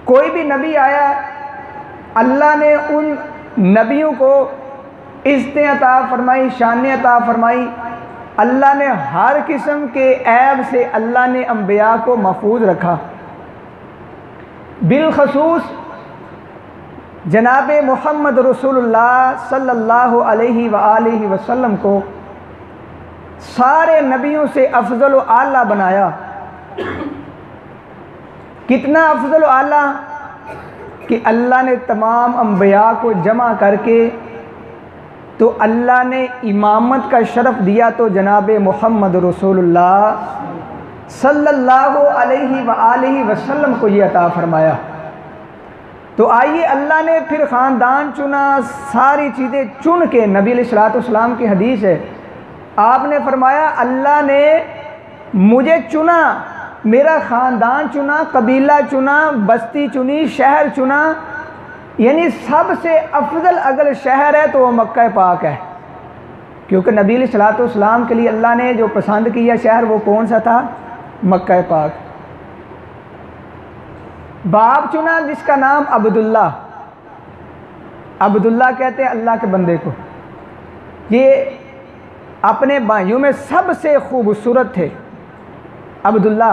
कोई भी नबी आया, अल्लाह ने उन नबियों को इज़्ज़तें अता फरमाई, शानें अता फरमाई। अल्लाह ने हर किस्म के ऐब से अल्लाह ने अंबिया को महफूज रखा। बिलखसूस जनाब मोहम्मद रसूलुल्लाह सल्लल्लाहु अलैहि वआलिहि वसल्लम को सारे नबियों से अफजल व आला बनाया। कितना अफजल व आला कि अल्लाह ने तमाम अंबिया को जमा करके तो अल्लाह ने इमामत का शरफ़ दिया, तो जनाब मोहम्मद रसूलुल्लाह सल्लल्लाहु अलैहि वआलिहि वसल्लम को ये अता फरमाया। तो आइए, अल्लाह ने फिर ख़ानदान चुना, सारी चीज़ें चुन के, नबी अलैहिस्सलातु वस्सलाम की हदीस है, आपने फरमाया अल्लाह ने मुझे चुना, मेरा ख़ानदान चुना, कबीला चुना, बस्ती चुनी, शहर चुना, यानी सबसे अफजल अगर शहर है तो वो मक्का पाक है। क्योंकि नबी अलैहिस्सलातु वस्सलाम के लिए अल्लाह ने जो पसंद किया शहर वो कौन सा था? मक्का पाक। बाप चुना जिसका नाम अब्दुल्ला, अब्दुल्ला कहते हैं अल्लाह के बंदे को। ये अपने भाइयों में सबसे खूबसूरत थे अब्दुल्ला।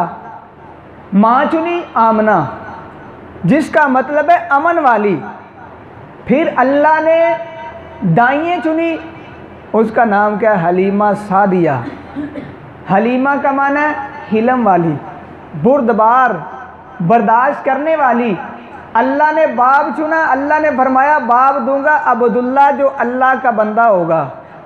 माँ चुनी आमना, जिसका मतलब है अमन वाली। फिर अल्लाह ने दाइयाँ चुनी, उसका नाम क्या है? हलीमा सादिया। हलीमा का माना है हिलम वाली, बुर्दबार, बर्दाश्त करने वाली। अल्लाह ने बाप चुना, अल्लाह ने फरमाया बाप दूंगा अब्दुल्ला जो अल्लाह का बंदा होगा,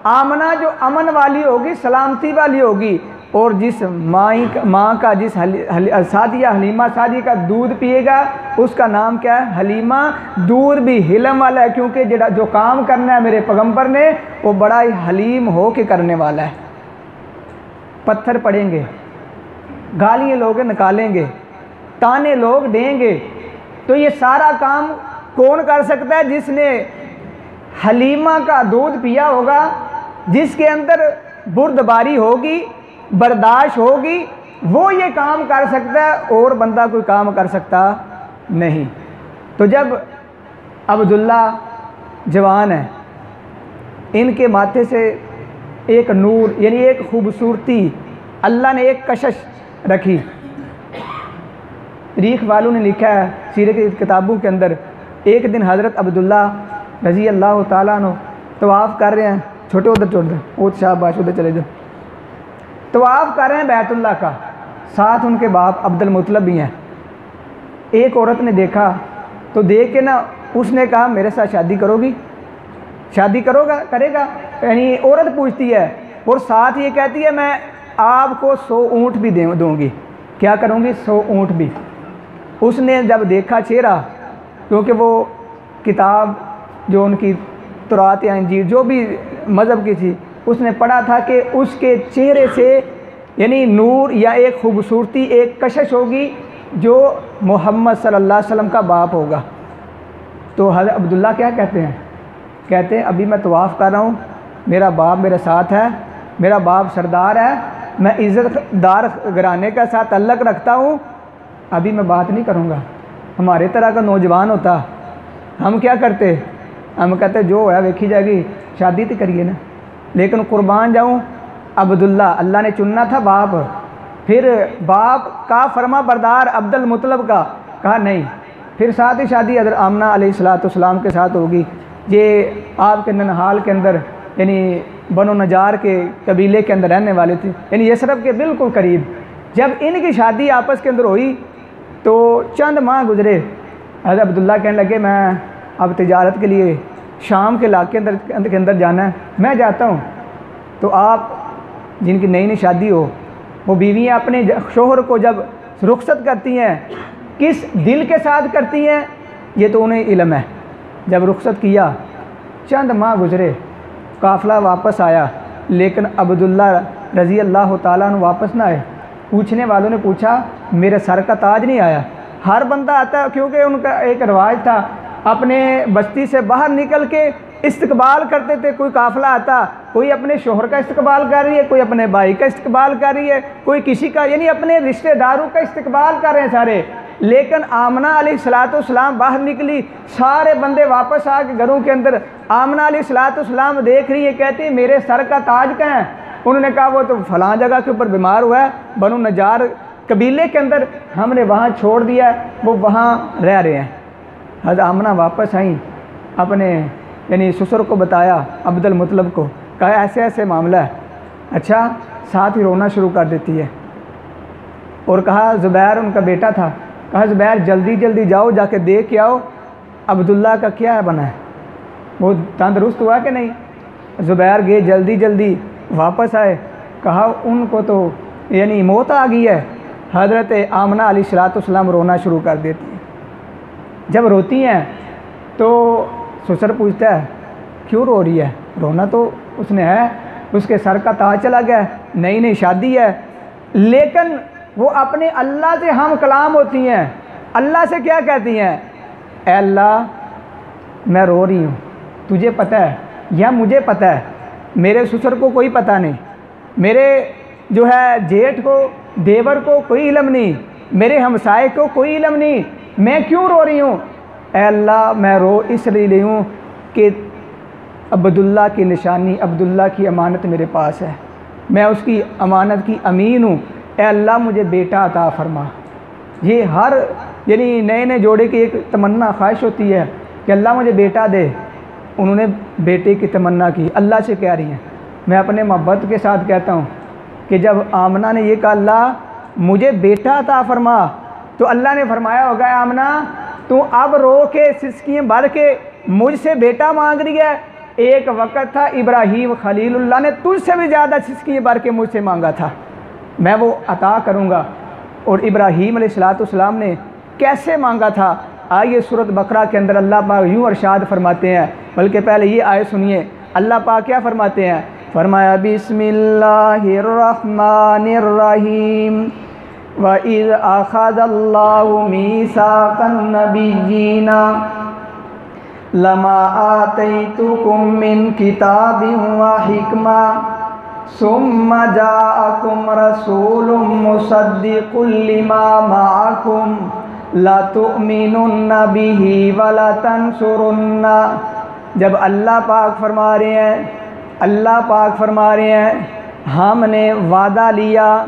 आमना जो अमन वाली होगी, सलामती वाली होगी, और जिस माँ का जिस सादिया, हलीमा सादी का दूध पिएगा उसका नाम क्या है? हलीमा। दूध भी हिलम वाला है, क्योंकि जो काम करना है मेरे पैगंबर ने वो बड़ा ही हलीम हो के करने वाला है। पत्थर पड़ेंगे, गालियाँ लोग निकालेंगे, ताने लोग देंगे, तो ये सारा काम कौन कर सकता है? जिसने हलीमा का दूध पिया होगा, जिसके अंदर बुर्दबारी होगी, बर्दाश्त होगी, वो ये काम कर सकता है, और बंदा कोई काम कर सकता नहीं। तो जब अब्दुल्ला जवान है, इनके माथे से एक नूर यानी एक खूबसूरती, अल्लाह ने एक कशिश रखी। तारीख़ वालों ने लिखा है सीरत की किताबों के अंदर, एक दिन हज़रत अब्दुल्ला रज़ी अल्लाह ताला अन्हु तवाफ़ कर रहे हैं, छोटे उधर छोड़ दें, वो शाबाश उधर चले जाओ, तवाफ़ कर रहे हैं बैतुल्लाह का, साथ उनके बाप अब्दुल मुत्तलिब भी हैं। एक औरत ने देखा, तो देख के ना उसने कहा मेरे साथ शादी करोगी? शादी करोगा? करेगा? यानी औरत पूछती है, और साथ ये कहती है मैं आपको 100 ऊँट भी दूँगी। क्या करूँगी? 100 ऊँट भी। उसने जब देखा चेहरा, क्योंकि वो किताब जो उनकी तौरात या इंजील जो भी मज़हब की थी, उसने पढ़ा था कि उसके चेहरे से यानी नूर या एक खूबसूरती, एक कशिश होगी जो मोहम्मद सल्लल्लाहु अलैहि वसल्लम का बाप होगा। तो हज़रत अब्दुल्ला क्या कहते हैं? कहते हैं अभी मैं तवाफ़ कर रहा हूँ, मेरा बाप मेरे साथ है, मेरा बाप सरदार है, मैं इज़्ज़तदार घराने के साथ ताल्लुक़ रखता हूँ, अभी मैं बात नहीं करूँगा। हमारे तरह का नौजवान होता, हम क्या करते? हम कहते जो है देखी जाएगी, शादी तो करिए ना। लेकिन कुर्बान जाऊँ, अब्दुल्ला अल्लाह ने चुनना था बाप, फिर बाप का फरमा बरदार अब्दुल मुत्तलिब का कहा नहीं, फिर साथ ही शादी हज़रत आमना अलैहिस्सलातु वस्सलाम के साथ होगी। ये आपके ननहाल के अंदर यानी बनो नजार के कबीले के अंदर रहने वाले थे, यानी यसरब के बिल्कुल करीब। जब इनकी शादी आपस के अंदर हुई तो चंद माह गुजरे, हज़रत अब्दुल्ला कहने लगे मैं अब तिजारत के लिए शाम के इलाके के अंदर जाना है, मैं जाता हूँ। तो आप जिनकी नई नई शादी हो, वो बीवियाँ अपने शोहर को जब रुखसत करती हैं, किस दिल के साथ करती हैं ये तो उन्हें इल्म है। जब रुखसत किया, चंद माह गुजरे, काफ़िला वापस आया, लेकिन अब्दुल्ला रज़ी अल्लाह ताला अन्हु वापस ना आए। पूछने वालों ने पूछा मेरे सर का ताज नहीं आया? हर बंदा आता, क्योंकि उनका एक रिवाज था अपने बस्ती से बाहर निकल के इस्तकबाल करते थे। कोई काफ़िला आता, कोई अपने शोहर का इस्तकबाल कर रही है, कोई अपने भाई का इस्तकबाल कर रही है, कोई किसी का, यानी अपने रिश्तेदारों का इस्तकबाल कर रहे हैं सारे। लेकिन आमना अलैहिस्सलाम बाहर निकली, सारे बंदे वापस आके घरों के अंदर। आमना अलैहिस्सलाम देख रही है, कहती है मेरे सर का ताज कहाँ है? उन्होंने कहा वो तो फलां जगह के ऊपर बीमार हुआ है, बनु नजार कबीले के अंदर, हमने वहाँ छोड़ दिया है, वो वहाँ रह रहे हैं। हज़रत आमना वापस आई, अपने यानी ससुर को बताया, अब्दुल मुतलब को, कहा ऐसे ऐसे मामला है। अच्छा, साथ ही रोना शुरू कर देती है और कहा ज़ुबैर उनका बेटा था, कहा ज़ुबैर जल्दी जल्दी जाओ, जाके देख के आओ अब्दुल्ला का क्या बना है, वो तंदुरुस्त हुआ कि नहीं। ज़ुबैर गए, जल्दी जल्दी वापस आए, कहा उनको तो यानी मौत आ गई है। हज़रत आमना अलैहिस्सलाम रोना शुरू कर देती हैं। जब रोती हैं तो ससुर पूछता है क्यों रो रही है? रोना तो उसने है, उसके सर का ताज चला गया, नई नई शादी है। लेकिन वो अपने अल्लाह से हम कलाम होती हैं। अल्लाह से क्या कहती हैं? ऐ अल्लाह मैं रो रही हूँ, तुझे पता है या मुझे पता है, मेरे ससुर को कोई पता नहीं, मेरे जो है जेठ को, देवर को कोई इल्म नहीं, मेरे हमसाए को कोई इल्म नहीं, मैं क्यों रो रही हूँ? ऐ अल्लाह मैं रो इसलिए रही हूँ कि अब्दुल्ला की निशानी, अब्दुल्ला की अमानत मेरे पास है, मैं उसकी अमानत की अमीन हूँ। ऐ अल्लाह मुझे बेटा अता फरमा। ये हर यानी नए नए जोड़े की एक तमन्ना ख्वाहिश होती है कि अल्लाह मुझे बेटा दे। उन्होंने बेटे की तमन्ना की, अल्लाह से कह रही हैं। मैं अपने मोहब्बत के साथ कहता हूँ कि जब आमना ने ये कहा अल्लाह मुझे बेटा अता फरमा, तो अल्लाह ने फरमाया होगा आमना तू अब रो के सिसकियाँ भर के मुझसे बेटा मांग रही है। एक वक़्त था इब्राहीम खलीलुल्लाह ने तुझसे भी ज़्यादा सिसकियाँ भर के मुझसे मांगा था, मैं वो अता करूँगा। और इब्राहीम अलैहिस्सलाम ने कैसे मांगा था, आइए सूरत बकरा के अंदर अल्लाह पाक यूँ अरशाद फरमाते हैं। बल्कि पहले ये आयत सुनिए, अल्लाह पाक क्या फरमाते हैं? फरमाया बिस्मिल्लाहिर्रहमानिर्रहीम व इज़ अख़ज़ल्लाहु मीसाक़न नबिय्यीना लमा आतैतुकुम मिन किताबिन व हिकमा सुम्मा जाअकुम रसूलुम मुसद्दिक़ुल लिमा मअकुम लतुमिनुन्ना बिही व लतंसुरुन्ना। जब अल्लाह पाक फरमा रहे हैं, अल्लाह पाक फरमा रहे हैं हमने वादा लिया,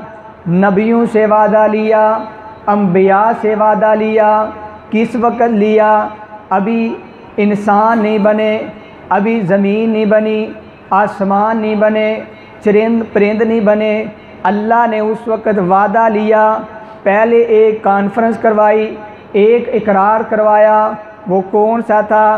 नबियों से वादा लिया, अम्बिया से वादा लिया। किस वक़्त लिया? अभी इंसान नहीं बने, अभी ज़मीन नहीं बनी, आसमान नहीं बने, चरिंद परिंद नहीं बने। अल्लाह ने उस वक़्त वादा लिया, पहले एक कॉन्फ्रेंस करवाई, एक इकरार करवाया। वो कौन सा था?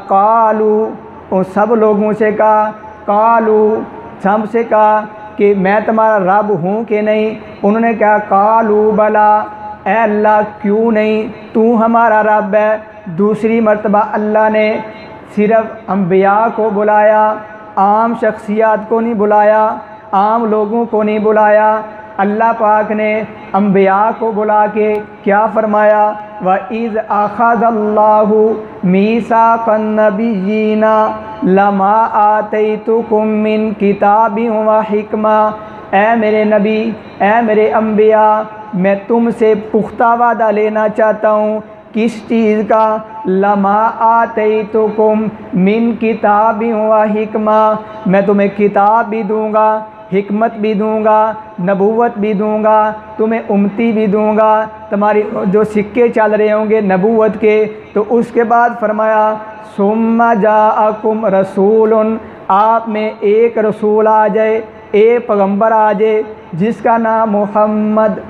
कालू, उन सब लोगों से कहा, कालू सबसे कहा कि मैं तुम्हारा रब हूँ कि नहीं? उन्होंने कहा कालू बला, ऐ अल्लाह क्यों नहीं, तू हमारा रब है। दूसरी मर्तबा अल्लाह ने सिर्फ़ अम्बिया को बुलाया, आम शख्सियात को नहीं बुलाया, आम लोगों को नहीं बुलाया। अल्लाह पाक ने अम्बिया को बुला के क्या फरमाया? व इज़ अख़ज़ल्लाहु मीसाक़न नबिय्यीना लमा आतैतुकुम मिन किताबिन व हिकमा। ऐ मेरे नबी, ऐ मेरे अम्बिया, मैं तुमसे पुख्ता वादा लेना चाहता हूँ। किस चीज़ का? लमा आतैतुकुम मिन किताबिन व हिकमा, मैं तुम्हें किताब भी दूँगा, हिकमत भी दूँगा, नबूवत भी दूँगा, तुम्हें उम्मती भी दूँगा, तुम्हारी जो सिक्के चल रहे होंगे नबूवत के। तो उसके बाद फरमाया सुम्मा जाअकुम रसूलुन, आप में एक रसूल आ जाए, एक पैगम्बर आ जाए जिसका नाम मोहम्मद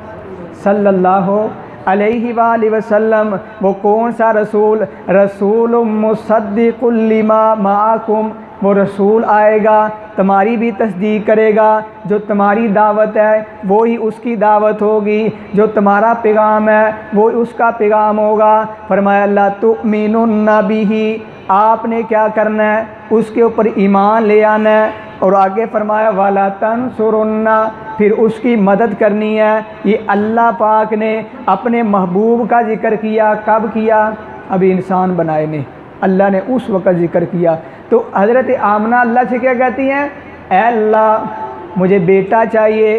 सल्लल्लाहु अलैहि वसल्लम। वो कौन सा रसूल? रसूलुम मुसद्दिक़ुल लिमा माअकुम, वो रसूल आएगा तुम्हारी भी तस्दीक करेगा। जो तुम्हारी दावत है वो ही उसकी दावत होगी, जो तुम्हारा पैगाम है वो उसका पैगाम होगा। फरमाया ला तुमिनुन्ना बिही, आपने क्या करना है? उसके ऊपर ईमान ले आना है। और आगे फरमाया वाला तंसुरुन्ना, फिर उसकी मदद करनी है। ये अल्लाह पाक ने अपने महबूब का जिक्र किया। कब किया? अभी इंसान बनाए नहीं, अल्लाह ने उस वक़्त ज़िक्र किया तो हज़रत आमना अल्लाह से क्या कहती हैं, ऐ अल्लाह मुझे बेटा चाहिए।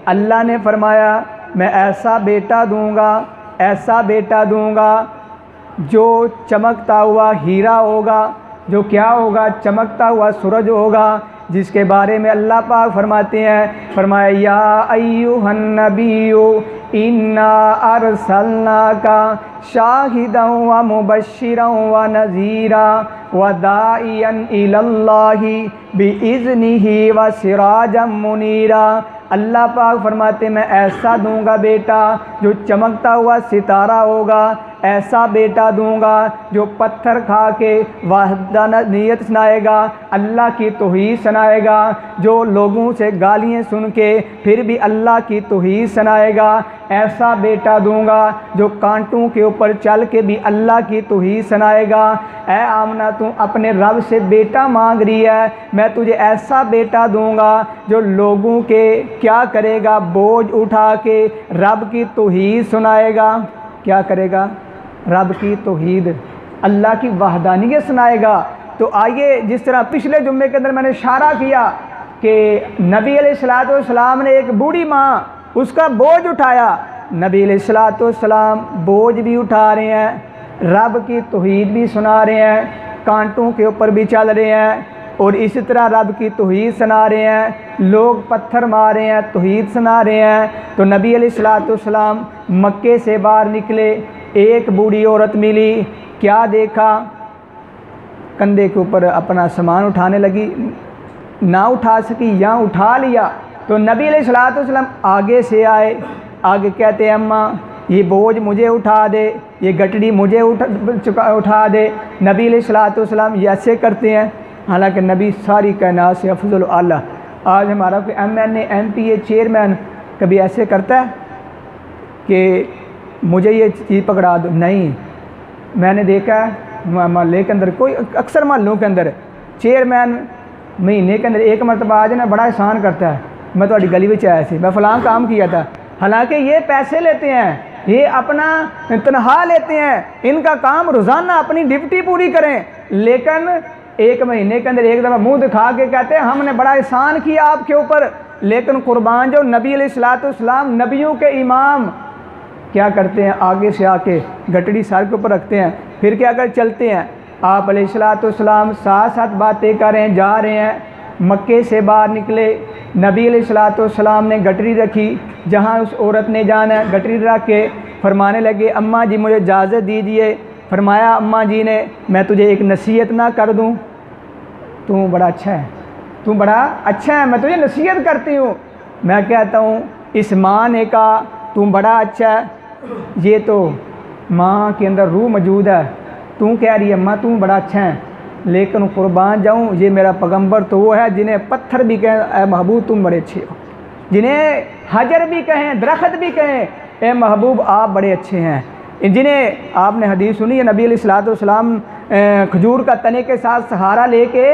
अल्लाह ने फरमाया मैं ऐसा बेटा दूंगा, ऐसा बेटा दूंगा जो चमकता हुआ हीरा होगा, जो क्या होगा, चमकता हुआ सूरज होगा, जिसके बारे में अल्लाह पाक फरमाते हैं, फरमाया या अय्युहन नबिय्यु इन्ना अरसलनाका शाहिदन व मुबश्शिरन व नज़ीरा व दाइयन इलल्लाहि बिइज़्निही व सिराजम मुनीरा। अल्लाह पाक फरमाते मैं ऐसा दूंगा बेटा जो चमकता हुआ सितारा होगा, ऐसा बेटा दूंगा जो पत्थर खा के वहदानियत सुनाएगा, अल्लाह की तौहीद सुनाएगा, जो लोगों से गालियाँ सुन के फिर भी अल्लाह की तौहीद सुनाएगा। ऐसा बेटा दूंगा जो कांटों के ऊपर चल के भी अल्लाह की तौहीद सुनाएगा। ऐ आमना तू अपने रब से बेटा मांग रही है, मैं तुझे ऐसा बेटा दूंगा जो लोगों के क्या करेगा, बोझ उठा के रब की तौहीद सुनाएगा। क्या करेगा, रब की तौहीद, अल्लाह की वहदानियत सुनाएगा। तो आइए, जिस तरह पिछले जुम्मे के अंदर मैंने इशारा किया कि नबी अलैहिस्सलाम ने एक बूढ़ी माँ उसका बोझ उठाया, नबी अलैहिस्सलाम बोझ भी उठा रहे हैं, रब की तौहीद भी सुना रहे हैं, कांटों के ऊपर भी चल रहे हैं और इसी तरह रब की तौहीद सुना रहे हैं। लोग पत्थर मार रहे हैं, तौहीद सुना रहे हैं। तो नबी अलैहिस्सलाम मक्के से बाहर निकले, एक बूढ़ी औरत मिली, क्या देखा, कंधे के ऊपर अपना सामान उठाने लगी, ना उठा सकी या उठा लिया। तो नबी अलैहिस्सलाम आगे से आए, आगे कहते हैं अम्मा ये बोझ मुझे उठा दे, ये गठड़ी मुझे उठा दे। नबी अलैहिस्सलाम ये ऐसे करते हैं, हालांकि नबी सारी कायनात से अफजल आला। आज हमारा कोई MNA MPA चेयरमैन कभी ऐसे करता है कि मुझे ये चीज़ पकड़ा दो? नहीं। मैंने देखा है मोहल्ले के अंदर, कोई अक्सर मोहल्लों के अंदर चेयरमैन महीने के अंदर एक मरतबा आज ना बड़ा एहसान करता है, मैं थोड़ी गली में आया सी, मैं फ़लाँ काम किया था। हालांकि ये पैसे लेते हैं, ये अपना तनख्वाह लेते हैं, इनका काम रोज़ाना अपनी ड्यूटी पूरी करें, लेकिन एक महीने के अंदर एक दफ़ा मुंह दिखा के कहते हैं हमने बड़ा एहसान किया आपके ऊपर। लेकिन कुर्बान जो नबी अलैहिस्सलाम नबियों के इमाम क्या करते हैं, आगे से आके गठड़ी सर के ऊपर रखते हैं, फिर क्या कर चलते हैं। आप अलैहिस्सलाम साथ साथ बातें कर रहे हैं, जा रहे हैं, मक्के से बाहर निकले, नबी अलैहिस्सलाम ने गठरी रखी, जहाँ उस औरत ने जाना गठरी रख के फरमाने लगे अम्मा जी मुझे इजाज़त दीजिए। फरमाया अम्मा जी ने मैं तुझे एक नसीहत ना कर दूँ, तू बड़ा अच्छा है, तू बड़ा अच्छा है, मैं तुझे नसीहत करती हूँ। मैं कहता हूँ इस माँ ने कहा तू बड़ा अच्छा है, ये तो माँ के अंदर रूह मौजूद है, तू कह रही है अम्मा तू बड़ा अच्छा है, लेकिन कुर्बान जाऊँ ये मेरा पैगंबर तो वो है जिन्हें पत्थर भी कहें ए महबूब तुम बड़े अच्छे हो, जिन्हें हजर भी कहें, दरख्त भी कहें ए महबूब आप बड़े अच्छे हैं, जिन्हें आपने हदीस सुनी है नबी अलैहिस्सलाम खजूर का तने के साथ सहारा लेके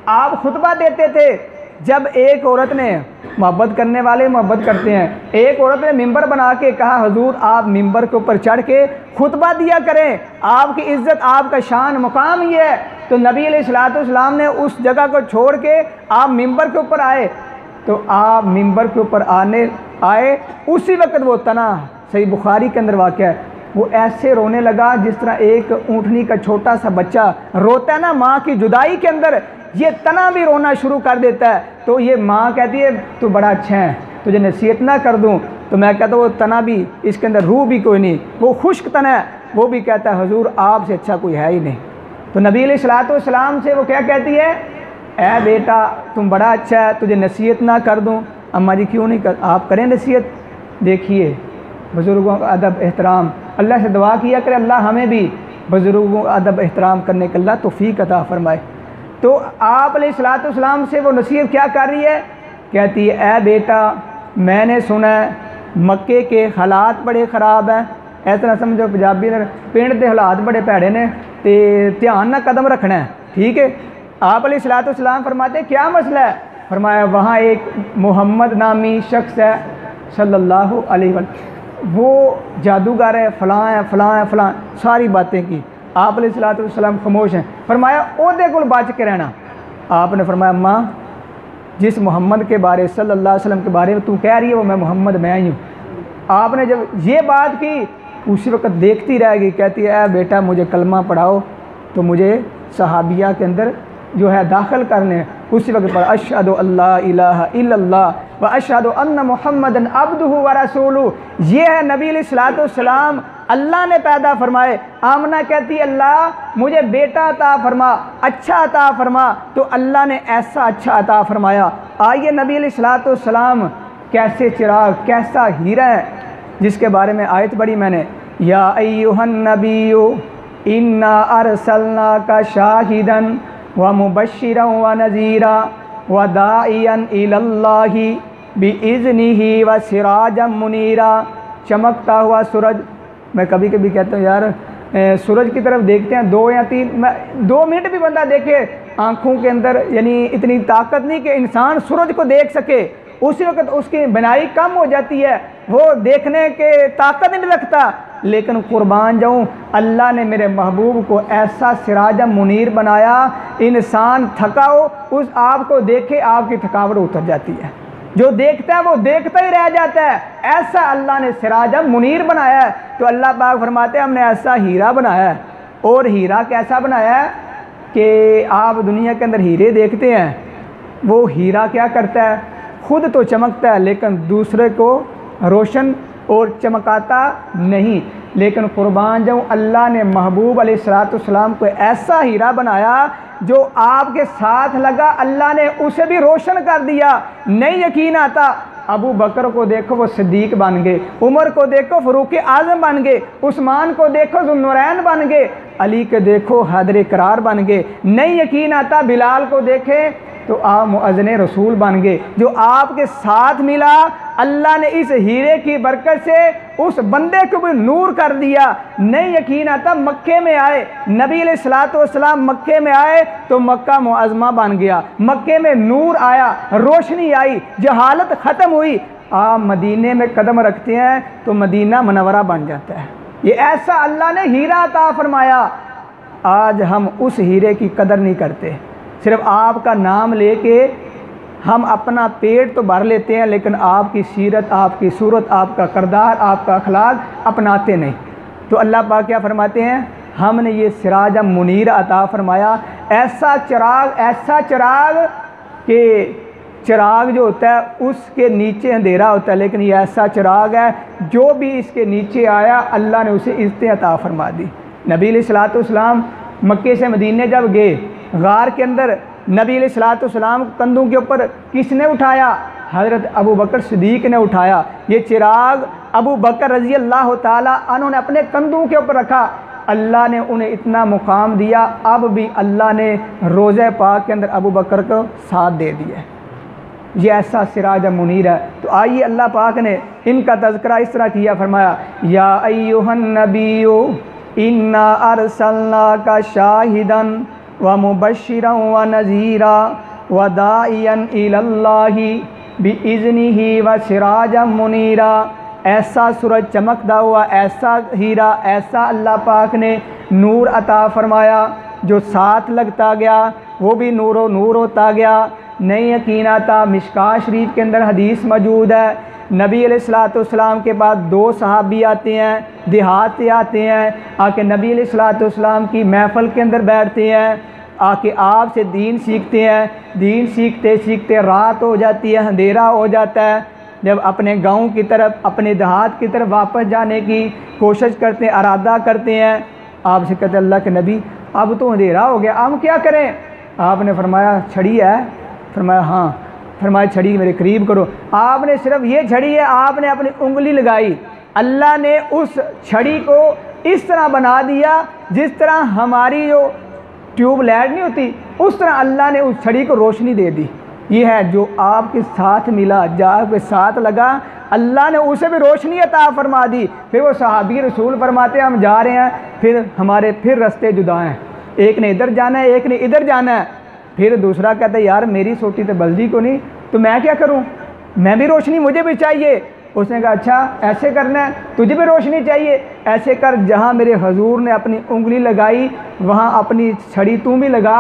आप खुतबा देते थे। जब एक औरत ने, मोहब्बत करने वाले मोहब्बत करते हैं, एक औरत ने मिंबर बना के कहा हुजूर आप मिंबर के ऊपर चढ़ के खुतबा दिया करें, आपकी इज़्ज़त आपका शान मुकाम ये है। तो नबी अलैहिस्सलाम ने उस जगह को छोड़ के आप मिंबर के ऊपर आए। तो आप मिंबर के ऊपर आए उसी वक्त वो तना, सही बुखारी के अंदर वाक़या है, वो ऐसे रोने लगा जिस तरह एक ऊँटनी का छोटा सा बच्चा रोता है ना माँ की जुदाई के अंदर, ये तना भी रोना शुरू कर देता है। तो ये माँ कहती है तू बड़ा अच्छा है, तुझे नसीहत ना कर दूँ? तो मैं कहता हूँ वो तना भी, इसके अंदर रूह भी कोई नहीं, वो खुश्क तना है, वो भी कहता है हुजूर आपसे अच्छा कोई है ही नहीं। तो नबी अलैहिस्सलाम से वो क्या कहती है, ऐ बेटा तुम बड़ा अच्छा है, तुझे नसीहत ना कर दूँ? अम्मा जी क्यों नहीं कर, आप करें नसीहत। देखिए बुज़ुर्गों का अदब एहतराम, अल्लाह से दुआ किया करे अल्लाह हमें भी बुज़ुर्गों का अदब एहतराम करने का अल्लाह तौफ़ीक अता फ़रमाए। तो आप अलैहिस्सलाम से वो नसीहत क्या कर रही है, कहती है ऐ बेटा मैंने सुना है मक्के के हालात बड़े ख़राब हैं, इस तरह समझो पंजाबी ने पिंड के हालात बड़े भैड़े ने, तो ध्यान ना कदम रखना है, ठीक है। आप अलैहिस्सलाम फरमाते क्या मसला है? फरमाया वहाँ एक मोहम्मद नामी शख्स है सल्लल्लाहु अलैहि वसल्लम, वो जादूगर है, फ़लाँ है फ़लाँ है फ़लाँ, सारी बातें की। आप अलैहिस्सलाम खामोश हैं। फरमाया ओदे कोल बच के रहना, आपने फरमाया अम्मा, जिस मोहम्मद के बारे सल्लल्लाहु अलैहि वसल्लम के बारे में तू कह रही है वो मैं मोहम्मद मैं ही हूँ। आपने जब ये बात की उसी वक्त देखती रहेगी, कहती है ए बेटा मुझे कलमा पढ़ाओ, तो मुझे सहाबिया के अंदर जो है दाखिल करने। उसी वक्त पर अशहदु अल्ला इलाहा इल्लल्लाह व अशहदु अन्ना मुहम्मदन अब्दुहु व रसूलुहु, ये है नबी अलैहिस्सलातु वस्सलाम अल्लाह ने पैदा फरमाए। आमना कहती अल्लाह मुझे बेटा अता फरमा, अच्छा अता फरमा, तो अल्लाह ने ऐसा अच्छा अता फरमाया। आइए नबी अलैहिस्सलातु वस्सलाम कैसे चिराग, कैसा हीरा है, जिसके बारे में आयत पढ़ी मैंने, या अय्युहन नबिय्यु इन्ना अरसलनाका शाहिदन व मुबश्शिरन व नज़ीरा व दाइयन इलल्लाहि बिइज़्निही व सिराजम मुनीरा। चमकता हुआ सूरज, मैं कभी कभी कहता हूँ यार सूरज की तरफ देखते हैं 2 या 2 मिनट भी बंदा देखे, आँखों के अंदर यानी इतनी ताकत नहीं कि इंसान सूरज को देख सके, उसी वक्त उसकी बनाई कम हो जाती है, वो देखने के ताकत नहीं रखता। लेकिन कुर्बान जाऊँ, अल्लाह ने मेरे महबूब को ऐसा सिराज मुनीर बनाया, इंसान थका हो उस आप को देखे आपकी थकावट उतर जाती है, जो देखता है वो देखता ही रह जाता है। ऐसा अल्लाह ने सिराज मुनीर बनाया है। तो अल्लाह पाक फरमाते हैं हमने ऐसा हीरा बनाया है। और हीरा कैसा बनाया है कि आप दुनिया के अंदर हीरे देखते हैं, वो हीरा क्या करता है, खुद तो चमकता है लेकिन दूसरे को रोशन और चमकाता नहीं। लेकिन कुर्बान जाऊँ, अल्लाह ने महबूब अलैहिस्सलाम को ऐसा हीरा बनाया जो आपके साथ लगा, अल्लाह ने उसे भी रोशन कर दिया। नहीं यकीन आता, अबू बकर को देखो वो सिद्दीक बन गए, उमर को देखो फ़ारूक आज़म बन गए, उस्मान को देखो ज़ुन्नुरैन बन गए, अली के देखो हैदर करार बन गए। नहीं यकीन आता, बिलाल को देखें तो आप मुअज़्ज़िन रसूल बन गए। जो आपके साथ मिला, अल्लाह ने इस हीरे की बरकत से उस बंदे को भी नूर कर दिया। नहीं यकीन आता, मक्के में आए नबी अलैहिस्सलातु वस्सलाम, मक्के में आए तो मक्का मुअज़्ज़मा बन गया, मक्के में नूर आया, रोशनी आई, जहालत ख़त्म हुई। आप मदीने में कदम रखते हैं तो मदीना मुनव्वरा बन जाता है। ये ऐसा अल्लाह ने हीरा अता फरमाया। आज हम उस हीरे की कदर नहीं करते, सिर्फ आपका नाम लेके हम अपना पेट तो भर लेते हैं, लेकिन आपकी सीरत, आपकी सूरत, आपका किरदार, आपका अखलाक अपनाते नहीं। तो अल्लाह पाक क्या फरमाते हैं, हमने ये सिराज मुनीर अता फरमाया। ऐसा चिराग कि चिराग जो होता है उसके नीचे अंधेरा होता है, लेकिन ये ऐसा चिराग है जो भी इसके नीचे आया अल्लाह ने उसे इज़्ज़त अता फरमा दी। नबी अलैहिस्सलातु वस्सलाम मक्के से मदीने जब गए, गार के अंदर नबी अलैहिस्सलातु वस्सलाम कंधों के ऊपर किसने उठाया, हज़रत अबू बकर सिद्दीक ने उठाया। ये चिराग अबू बकर रज़ी अल्लाह ताला अन्हु ने अपने कंधों के ऊपर रखा। अल्लाह ने उन्हें इतना मुकाम दिया, अब भी अल्लाह ने रोज़े पाक के अंदर अबू बकर को साथ दे दिया। ये ऐसा सिराज मुनीर है। तो आइए अल्लाह पाक ने इनका तज़किरा इस तरह किया, फरमाया या अय्युहन नबिय्यु इन्ना अरसलनाका शाहिदन व मुबश्शिरन व नज़ीरा व दाइयन इलल्लाहि बिइज़्निही व सिराजम मुनीरा। ऐसा सूरज चमकता हुआ, ऐसा हीरा, ऐसा अल्लाह पाक ने नूर अता फरमाया, जो साथ लगता गया वो भी नूरो नूर होता गया। नहीं यकीन आता, मिशकात शरीफ के अंदर हदीस मौजूद है, नबी अलैहिस्सलातु वस्सलाम के बाद 2 सहाबी आते हैं, देहात से आते हैं, आके नबी अलैहिस्सलातु वस्सलाम की महफ़िल के अंदर बैठते हैं, आके आपसे दीन सीखते हैं। दीन सीखते सीखते रात हो जाती है, अंधेरा हो जाता है। जब अपने गांव की तरफ, अपने देहात की तरफ वापस जाने की कोशिश करते हैं, इरादा करते हैं, आपसे कहते हैं अल्लाह के नबी अब तो अंधेरा हो गया, अब क्या करें। आपने फरमाया छड़ी है, फरमाया हाँ, फरमाया छड़ी मेरे करीब करो। आपने सिर्फ ये छड़ी है, आपने अपनी उंगली लगाई, अल्लाह ने उस छड़ी को इस तरह बना दिया जिस तरह हमारी जो ट्यूब लाइट नहीं होती, उस तरह अल्लाह ने उस छड़ी को रोशनी दे दी। ये है जो आपके साथ मिला, जो आपके साथ लगा, अल्लाह ने उसे भी रोशनी अता फरमा दी। फिर वो सहाबी रसूल फरमाते हैं हम जा रहे हैं, फिर हमारे फिर रास्ते जुदा हैं, एक ने इधर जाना है, एक ने इधर जाना है। फिर दूसरा कहता है यार मेरी सोटी तो बल्दी को नहीं, तो मैं क्या करूं, मैं भी रोशनी मुझे भी चाहिए। उसने कहा अच्छा ऐसे करना है, तुझे भी रोशनी चाहिए, ऐसे कर जहाँ मेरे हजूर ने अपनी उंगली लगाई वहाँ अपनी छड़ी तू भी लगा,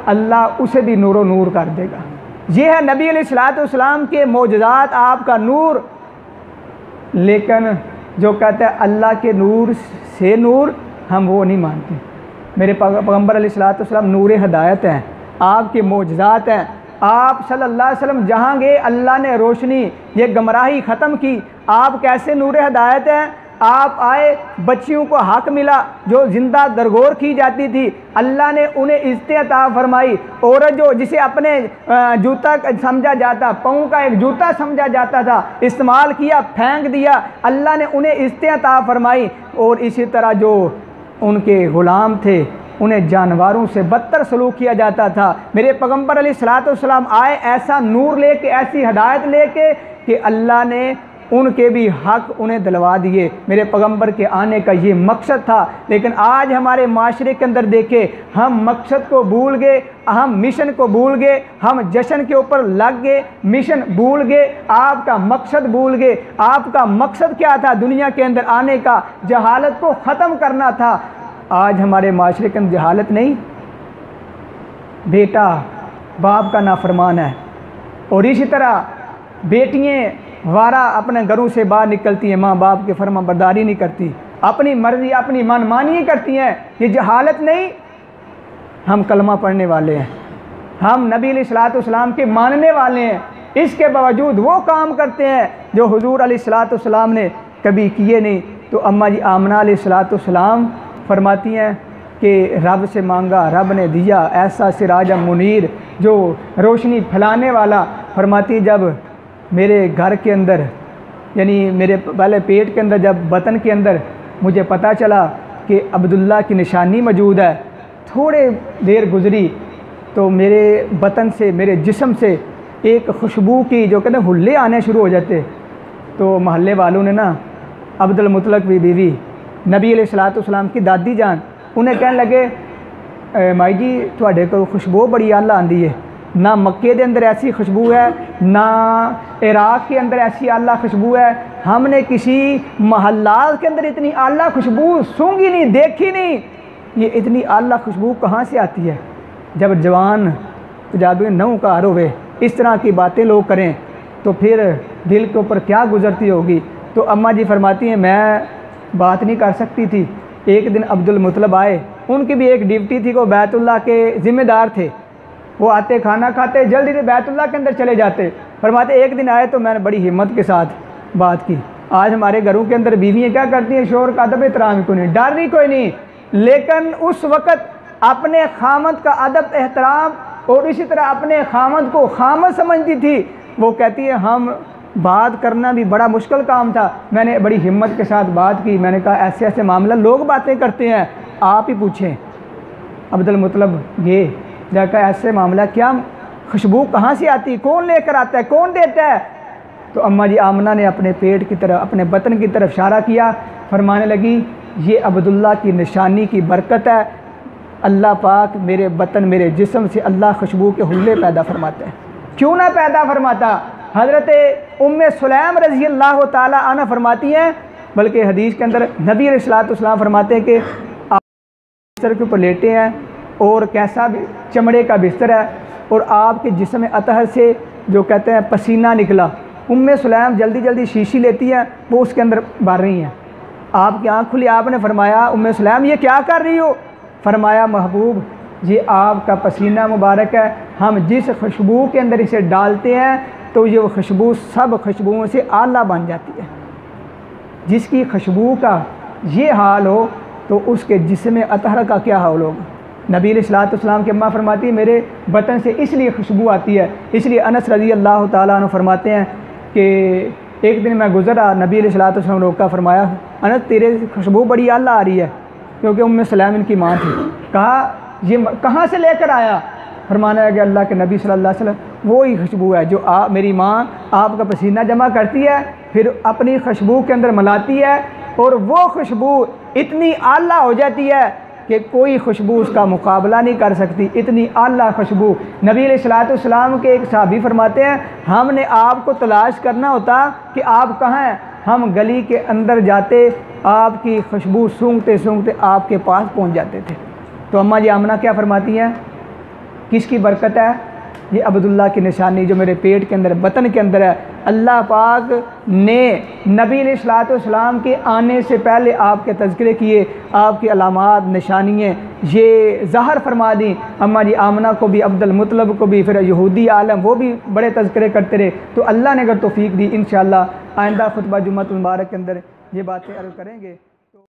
अल्लाह उसे भी नूरो नूर कर देगा। ये है नबी अलैहिस्सलाम के मौजज़ात, आपका नूर। लेकिन जो कहता है अल्लाह के नूर से नूर, हम वो नहीं मानते। मेरे पैगम्बर अलैहिस्सलाम नूर हिदायत हैं, आपके मौजज़ात हैं। आप सल्लल्लाहु अलैहि वसल्लम जहाँ गए अल्लाह ने रोशनी, ये गमराही ख़त्म की। आप कैसे नूर हिदायत हैं? आप आए, बच्चियों को हक मिला जो ज़िंदा दरगोर की जाती थी, अल्लाह ने उन्हें इज़्ज़त अता फरमाई। औरत जो जिसे अपने जूता समझा जाता, पाँव का एक जूता समझा जाता था, इस्तेमाल किया, फेंक दिया, अल्लाह ने उन्हें इज़्ज़त अता फरमाई। और इसी तरह जो उनके ग़ुलाम थे उन्हें जानवरों से बदतर सलूक किया जाता था। मेरे पैगम्बर अलैहिस्सलाम आए ऐसा नूर लेके, ऐसी हिदायत लेके कि अल्लाह ने उनके भी हक उन्हें दिलवा दिए। मेरे पैगम्बर के आने का ये मकसद था। लेकिन आज हमारे माशरे के अंदर देखे, हम मकसद को भूल गए, हम मिशन को भूल गए, हम जश्न के ऊपर लग गए, मिशन भूल गए, आपका मकसद भूल गए। आपका मकसद क्या था दुनिया के अंदर आने का? जहालत को ख़त्म करना था। आज हमारे माशरे के अंदर जहालत नहीं, बेटा बाप का नाफरमान है, और इसी तरह बेटियाँ वारा अपने घरों से बाहर निकलती हैं, माँ बाप के फर्मा बरदारी नहीं करती, अपनी मर्ज़ी अपनी मनमानी करती हैं। ये जहालत नहीं, हम कलमा पढ़ने वाले हैं, हम नबी अलैहिस्सलाम के मानने वाले हैं, इसके बावजूद वो काम करते हैं जो हुजूर अलैहिस्सलाम ने कभी किए नहीं। तो अम्मा जी आमना अलैहिस्सलाम फरमाती हैं कि रब से मांगा, रब ने दिया, ऐसा सिराज मुनीर जो रोशनी फैलाने वाला। फरमाती जब मेरे घर के अंदर, यानी मेरे पहले पेट के अंदर, जब बतन के अंदर मुझे पता चला कि अब्दुल्ला की निशानी मौजूद है, थोड़े देर गुजरी तो मेरे बतन से, मेरे जिस्म से एक खुशबू की, जो कहते हैं हुल्ले आने शुरू हो जाते। तो महल्ले वालों ने ना अब्दुल मुतलक की बीवी नबी अलैहिस्सलाम की दादी जान, उन्हें कहने लगे माई जी तुहाडे को खुशबू बड़ी आला आंदी है, ना मक्के के अंदर ऐसी खुशबू है, ना इराक के अंदर ऐसी आला खुशबू है, हमने किसी महल्लात के अंदर इतनी आला खुशबू सूंघी नहीं, देखी नहीं। ये इतनी आला खुशबू कहाँ से आती है? जब जवान जादू नौ कार होवे, इस तरह की बातें लोग करें तो फिर दिल के ऊपर क्या गुजरती होगी। तो अम्मा जी फरमाती हैं मैं बात नहीं कर सकती थी। एक दिन अब्दुल मुतलब आए, उनकी भी एक ड्यूटी थी, वो बैतुल्लाह के ज़िम्मेदार थे। वो आते खाना खाते जल्दी से बैतुल्लाह के अंदर चले जाते। फरमाते एक दिन आए तो मैंने बड़ी हिम्मत के साथ बात की। आज हमारे घरों के अंदर बीवियाँ क्या करती हैं? शोर का अदब एहतराम कोई नहीं, डर ही कोई नहीं। लेकिन उस वक़्त अपने खामद का अदब एहतराम और इसी तरह अपने खामद को खामद समझती थी। वो कहती है हम बात करना भी बड़ा मुश्किल काम था, मैंने बड़ी हिम्मत के साथ बात की। मैंने कहा ऐसे ऐसे मामला लोग बातें करते हैं, आप ही पूछें। अब्दुल मुतलब ये जाकर ऐसे मामला, क्या खुशबू कहाँ से आती, कौन लेकर आता है, कौन देता है? तो अम्मा जी आमना ने अपने पेट की तरफ, अपने बतन की तरफ इशारा किया, फरमाने लगी ये अब्दुल्ला की निशानी की बरकत है। अल्लाह पाक मेरे बतन, मेरे जिस्म से अल्लाह खुशबू के हुल्ले पैदा फरमाते हैं। क्यों ना पैदा फरमाता? हज़रत उम्मे सुलैम रज़ी अल्लाह ताला अन्हा फरमाती हैं, बल्कि हदीस के अंदर नबी अलैहिस्सलाम फरमाते हैं कि आप बिस्तर के ऊपर लेटे हैं और कैसा भी चमड़े का बिस्तर है और आपके जिस्म अतहर से जो कहते हैं पसीना निकला। उम्मे सुलैम जल्दी जल्दी शीशी लेती हैं, वो उसके अंदर भर रही हैं। आपकी आँख खुली, आपने फरमाया उम्मे सुलैम ये क्या कर रही हो? फरमाया महबूब ये आपका पसीना मुबारक है, हम जिस खुशबू के अंदर इसे डालते हैं तो ये वो खुशबू सब खुशबुओं से आला बन जाती है। जिसकी खुशबू का ये हाल हो तो उसके जिस्म अतहर का क्या हाल होगा? नबी अलैहिस्सलाम की अम्मा फरमाती है मेरे बतन से इसलिए खुशबू आती है। इसलिए अनस रज़ी अल्लाह ताला अन्हु फरमाते हैं कि एक दिन मैं गुज़रा, नबी अलैहिस्सलाम रोका, फरमाया अनस तेरे खुशबू बड़ी आला आ रही है, क्योंकि उम्मे सलाम इनकी माँ थी। कहा ये कहाँ से लेकर आया? फरमाना है कि अल्लाह के नबी सल्लल्लाहु अलैहि वसल्लम वो ही खुशबू है जो मेरी माँ आपका पसीना जमा करती है, फिर अपनी खुशबू के अंदर मिलाती है और वो खुशबू इतनी आला हो जाती है कि कोई खुशबू उसका मुकाबला नहीं कर सकती, इतनी आला खुशबू। नबी अलैहिस्सलाम के एक सहाबी फरमाते हैं, हमने आपको तलाश करना होता कि आप कहाँ हैं, हम गली के अंदर जाते, आपकी खुशबू सूंघते सूंघते आपके पास पहुँच जाते थे। तो अम्मा जी आमना क्या फरमाती हैं, किसकी बरकत है, ये अब्दुल्ला की निशानी जो मेरे पेट के अंदर, बतन के अंदर है। अल्लाह पाक ने नबी अलैहिस्सलाम के आने से पहले आपके तज़किरे किए, आपकी अलामात निशानियाँ ये ज़ाहिर फरमा दी। अम्मा जी आमना को भी, अब्दुल मुत्तलब को भी, फिर यहूदी आलम वो भी बड़े तज़किरे करते रहे। तो अल्लाह ने अगर तौफीक दी, इंशाअल्लाह आइंदा खुतबा जुम्मतुल मुबारक के अंदर ये बातें अर्ज़ करेंगे।